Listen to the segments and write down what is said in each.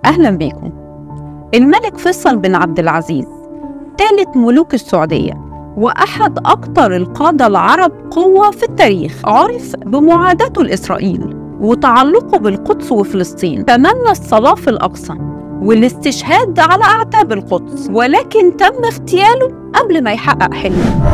أهلا بكم. الملك فيصل بن عبد العزيز ثالث ملوك السعودية وأحد أكثر القادة العرب قوة في التاريخ، عرف بمعاداته لإسرائيل وتعلقه بالقدس وفلسطين. تمنى الصلاة في الأقصى والاستشهاد على أعتاب القدس، ولكن تم اغتياله قبل ما يحقق حلمه.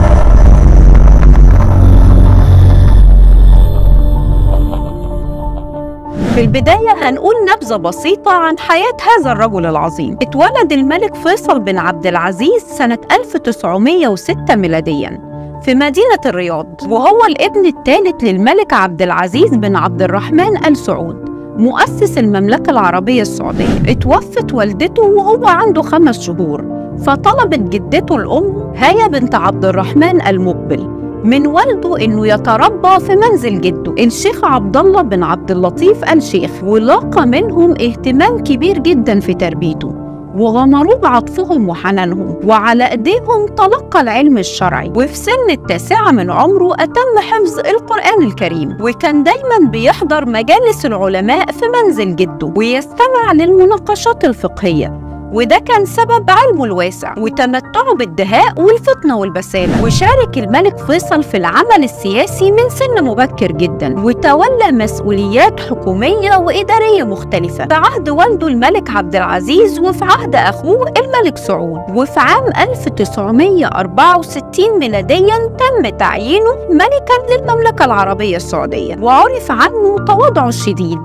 في البداية هنقول نبذة بسيطة عن حياة هذا الرجل العظيم. اتولد الملك فيصل بن عبد العزيز سنة 1906 ميلادياً في مدينة الرياض، وهو الابن الثالث للملك عبد العزيز بن عبد الرحمن آل سعود مؤسس المملكة العربية السعودية. اتوفت والدته وهو عنده 5 شهور، فطلبت جدته الأم هيا بنت عبد الرحمن المقبل من والده إنه يتربى في منزل جده الشيخ عبد الله بن عبد اللطيف آل شيخ، ولاقى منهم اهتمام كبير جدا في تربيته وغمروه بعطفهم وحنانهم، وعلى ايديهم تلقى العلم الشرعي. وفي سن 9 من عمره أتم حفظ القرآن الكريم، وكان دايما بيحضر مجالس العلماء في منزل جده ويستمع للمناقشات الفقهية، وده كان سبب علمه الواسع وتمتعه بالدهاء والفطنة والبسالة. وشارك الملك فيصل في العمل السياسي من سن مبكر جدا، وتولى مسؤوليات حكومية وإدارية مختلفة في عهد والده الملك عبد العزيز وفي عهد أخوه الملك سعود. وفي عام 1964 ميلاديا تم تعيينه ملكا للمملكة العربية السعودية، وعرف عنه تواضعه الشديد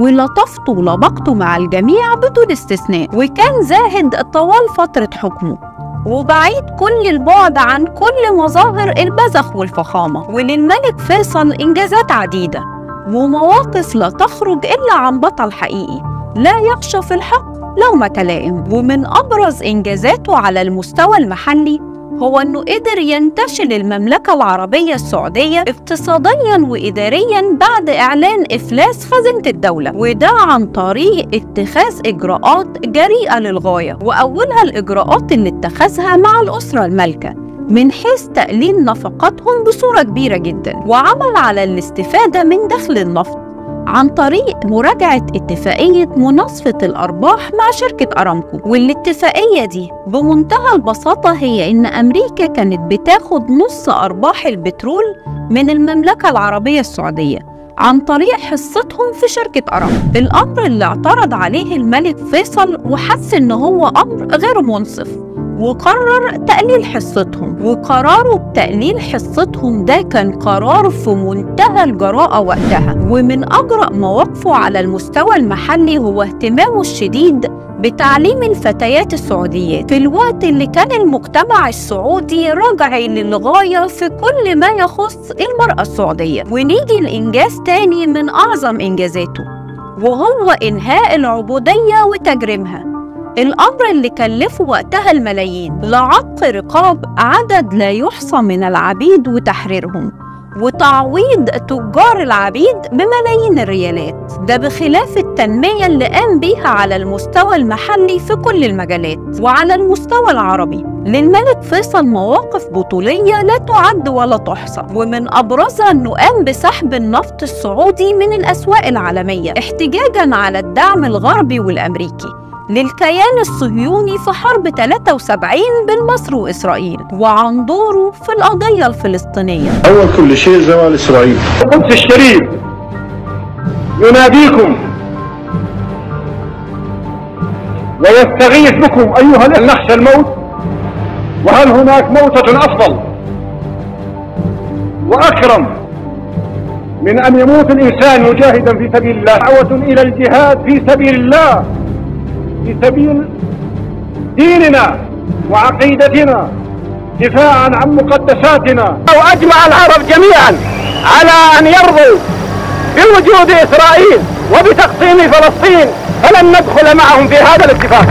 ولطفته ولبقته مع الجميع بدون استثناء، وكان زاهد طوال فترة حكمه وبعيد كل البعد عن كل مظاهر البذخ والفخامة. وللملك فيصل إنجازات عديدة ومواقف لا تخرج إلا عن بطل حقيقي لا يخشى في الحق لومة لائم. ومن أبرز إنجازاته على المستوى المحلي هو أنه قدر ينتشل المملكة العربية السعودية اقتصادياً وإدارياً بعد إعلان إفلاس خزينة الدولة، وده عن طريق اتخاذ إجراءات جريئة للغاية، وأولها الإجراءات اللي اتخذها مع الأسرة المالكة من حيث تقليل نفقاتهم بصورة كبيرة جداً، وعمل على الاستفادة من دخل النفط عن طريق مراجعة اتفاقية مناصفة الأرباح مع شركة أرامكو. والاتفاقية دي بمنتهى البساطة هي إن أمريكا كانت بتاخد نص أرباح البترول من المملكة العربية السعودية عن طريق حصتهم في شركة أرامكو. الأمر اللي اعترض عليه الملك فيصل وحس إن هو أمر غير منصف، وقرر تقليل حصتهم. وقراره بتقليل حصتهم ده كان قرار في منتهى الجراءة وقتها. ومن أجرأ مواقفه على المستوى المحلي هو اهتمامه الشديد بتعليم الفتيات السعوديات في الوقت اللي كان المجتمع السعودي راجعي للغاية في كل ما يخص المرأة السعودية. ونيجي لإنجاز تاني من أعظم إنجازاته، وهو إنهاء العبودية وتجريمها، الأمر اللي كلفه وقتها الملايين لعق رقاب عدد لا يحصى من العبيد وتحريرهم، وتعويض تجار العبيد بملايين الريالات، ده بخلاف التنمية اللي قام بيها على المستوى المحلي في كل المجالات. وعلى المستوى العربي للملك فيصل مواقف بطولية لا تعد ولا تحصى، ومن أبرزها أنه قام بسحب النفط السعودي من الأسواق العالمية احتجاجاً على الدعم الغربي والأمريكي للكيان الصهيوني في حرب 73 بين مصر وإسرائيل، وعن دوره في القضية الفلسطينية. أول كل شيء زوال إسرائيل. القدس الشريف يناديكم ويستغيث بكم أيها النخشى الموت، وهل هناك موتة أفضل وأكرم من أن يموت الإنسان مجاهدا في سبيل الله؟ دعوة إلى الجهاد في سبيل الله، في سبيل ديننا وعقيدتنا، دفاعا عن مقدساتنا. وأجمع العرب جميعا على أن يرضوا بوجود إسرائيل وبتقسيم فلسطين، فلن ندخل معهم في هذا الاتفاق.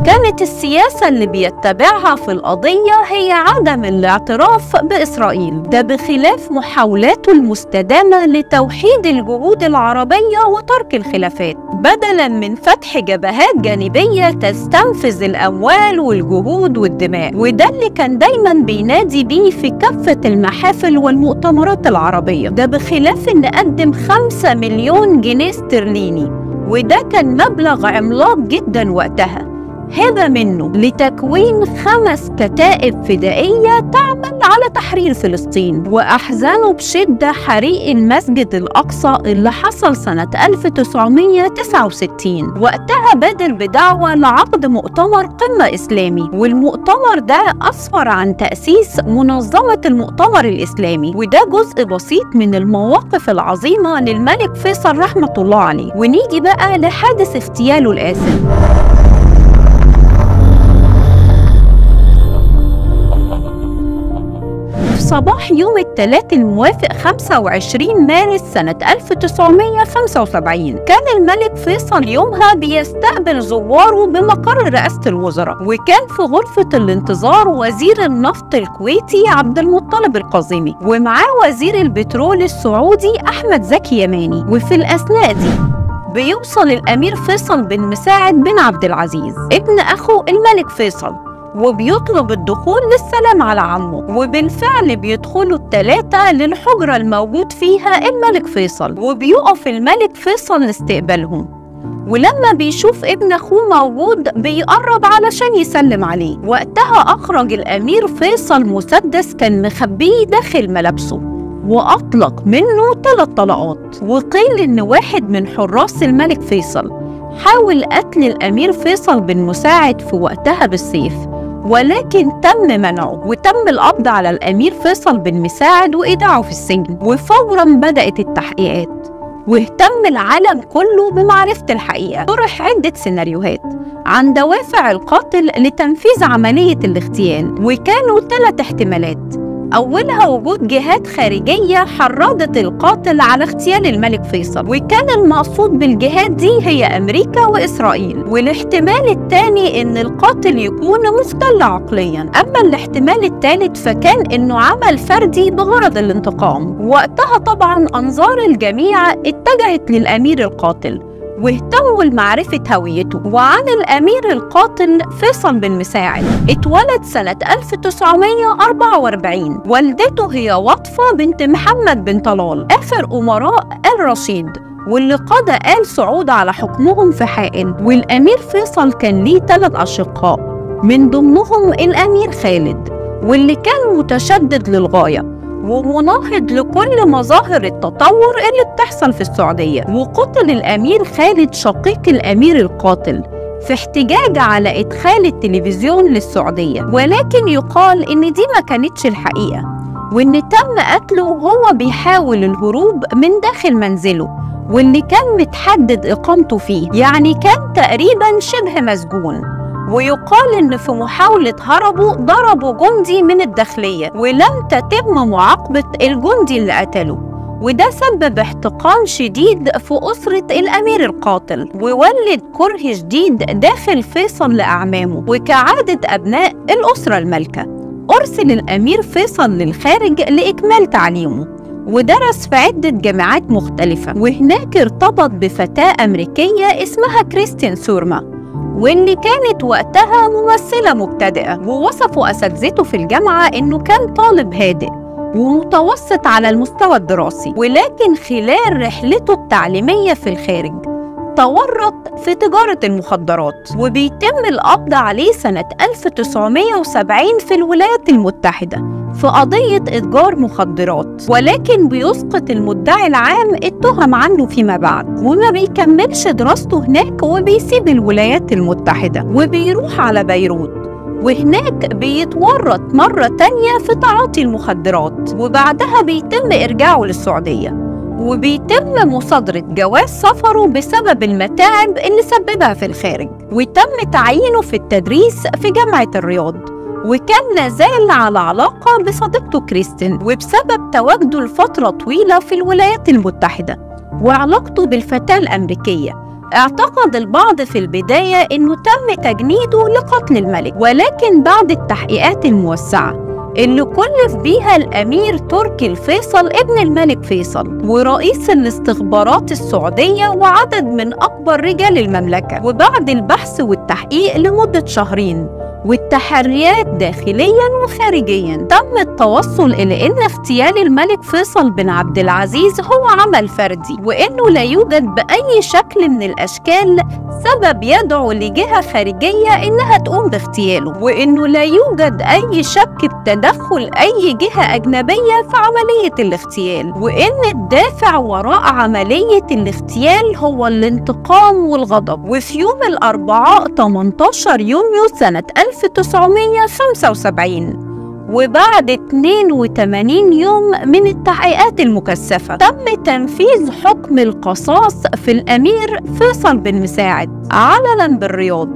كانت السياسة اللي بيتبعها في القضية هي عدم الاعتراف بإسرائيل، ده بخلاف محاولاته المستدامة لتوحيد الجهود العربية وترك الخلافات، بدلاً من فتح جبهات جانبية تستنفذ الأموال والجهود والدماء. وده اللي كان دايماً بينادي بيه في كافة المحافل والمؤتمرات العربية، ده بخلاف إن قدم 5 مليون جنيه استرليني وده كان مبلغ عملاق جدا وقتها، هبة منه لتكوين 5 كتائب فدائية تعمل على تحرير فلسطين. وأحزنوا بشدة حريق المسجد الأقصى اللي حصل سنة 1969. وقتها بادر بدعوة لعقد مؤتمر قمة إسلامي، والمؤتمر ده أسفر عن تأسيس منظمة المؤتمر الإسلامي، وده جزء بسيط من المواقف العظيمة للملك فيصل رحمة الله عليه. ونيجي بقى لحادث اغتياله الآسف. صباح يوم الثلاث الموافق 25 مارس سنة 1975 كان الملك فيصل يومها بيستقبل زواره بمقر رئاسة الوزراء، وكان في غرفة الانتظار وزير النفط الكويتي عبد المطلب القازمي، ومعاه وزير البترول السعودي أحمد زكي يماني. وفي الأثناء دي بيوصل الأمير فيصل بن مساعد بن عبد العزيز ابن أخو الملك فيصل، وبيطلب الدخول للسلام على عمه. وبالفعل بيدخلوا ال3 للحجرة الموجود فيها الملك فيصل، وبيقف الملك فيصل لاستقبالهم. ولما بيشوف ابن أخوه موجود بيقرب علشان يسلم عليه. وقتها أخرج الأمير فيصل مسدس كان مخبيه داخل ملابسه، وأطلق منه 3 طلقات. وقيل إن واحد من حراس الملك فيصل حاول قتل الأمير فيصل بن مساعد في وقتها بالسيف، ولكن تم منعه، وتم القبض على الأمير فيصل بن مساعد وإيداعه في السجن. وفوراً بدأت التحقيقات، واهتم العالم كله بمعرفة الحقيقة. طرح عدة سيناريوهات عن دوافع القاتل لتنفيذ عملية الاغتيال، وكانوا 3 احتمالات. أولها وجود جهات خارجية حرضت القاتل على اغتيال الملك فيصل، وكان المقصود بالجهات دي هي أمريكا وإسرائيل. والاحتمال الثاني إن القاتل يكون مختل عقلياً. أما الاحتمال الثالث فكان إنه عمل فردي بغرض الانتقام. وقتها طبعاً أنظار الجميع اتجهت للأمير القاتل، واهتموا لمعرفة هويته. وعن الأمير القاتل فيصل بن مساعد، اتولد سنة 1944. والدته هي وطفة بنت محمد بن طلال آخر أمراء آل رشيد، واللي قضى آل سعود على حكمهم في حائل. والأمير فيصل كان ليه 3 أشقاء، من ضمنهم الأمير خالد، واللي كان متشدد للغاية ومناهض لكل مظاهر التطور اللي بتحصل في السعودية. وقتل الأمير خالد شقيق الأمير القاتل في احتجاج على إدخال التلفزيون للسعودية، ولكن يقال إن دي ما كانتش الحقيقة، وإن تم قتله وهو بيحاول الهروب من داخل منزله، واللي كان متحدد إقامته فيه، يعني كان تقريباً شبه مسجون. ويقال إن في محاولة هربه ضربوا جندي من الداخلية، ولم تتم معاقبة الجندي اللي قتله، وده سبب احتقان شديد في أسرة الأمير القاتل، وولد كره شديد داخل فيصل لأعمامه. وكعادة أبناء الأسرة المالكة، أرسل الأمير فيصل للخارج لإكمال تعليمه، ودرس في عدة جامعات مختلفة. وهناك ارتبط بفتاة أمريكية اسمها كريستين سورما، واللي كانت وقتها ممثلة مبتدئة. ووصفوا أساتذته في الجامعة إنه كان طالب هادئ ومتوسط على المستوى الدراسي، ولكن خلال رحلته التعليمية في الخارج تورط في تجارة المخدرات، وبيتم القبض عليه سنة 1970 في الولايات المتحدة في قضية إتجار مخدرات، ولكن بيسقط المدعي العام التهم عنه فيما بعد، وما بيكملش دراسته هناك وبيسيب الولايات المتحدة وبيروح على بيروت، وهناك بيتورط مرة تانية في تعاطي المخدرات، وبعدها بيتم إرجاعه للسعودية، وبيتم مصادرة جواز سفره بسبب المتاعب اللي سببها في الخارج. وتم تعيينه في التدريس في جامعة الرياض، وكان لازال على علاقة بصديقته كريستين، وبسبب تواجده لفترة طويلة في الولايات المتحدة وعلاقته بالفتاة الأمريكية، اعتقد البعض في البداية إنه تم تجنيده لقتل الملك، ولكن بعد التحقيقات الموسعة اللي كلف بيها الأمير تركي الفيصل ابن الملك فيصل ورئيس الاستخبارات السعودية وعدد من أكبر رجال المملكة، وبعد البحث والتحقيق لمدة 2 شهر والتحريات داخليا وخارجيا. تم التوصل إلى أن اغتيال الملك فيصل بن عبد العزيز هو عمل فردي، وأنه لا يوجد بأي شكل من الأشكال سبب يدعو لجهة خارجية إنها تقوم باغتياله، وإنه لا يوجد أي شك بتدخل أي جهة أجنبية في عملية الاغتيال، وإن الدافع وراء عملية الاغتيال هو الانتقام والغضب. وفي يوم الأربعاء 18 يونيو سنة 1975 وبعد 82 يوم من التحقيقات المكثفة تم تنفيذ حكم القصاص في الأمير فيصل بن مساعد علناً بالرياض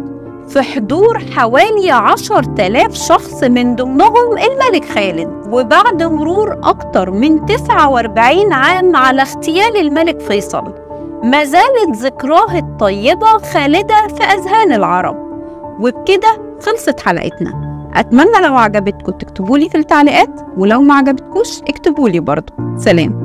في حضور حوالي 10,000 شخص من ضمنهم الملك خالد، وبعد مرور أكتر من 49 عام على اغتيال الملك فيصل ما زالت ذكراه الطيبة خالدة في أذهان العرب. وبكده خلصت حلقتنا. أتمنى لو عجبتكم تكتبولي في التعليقات، ولو ما عجبتكوش اكتبولي برضو. سلام.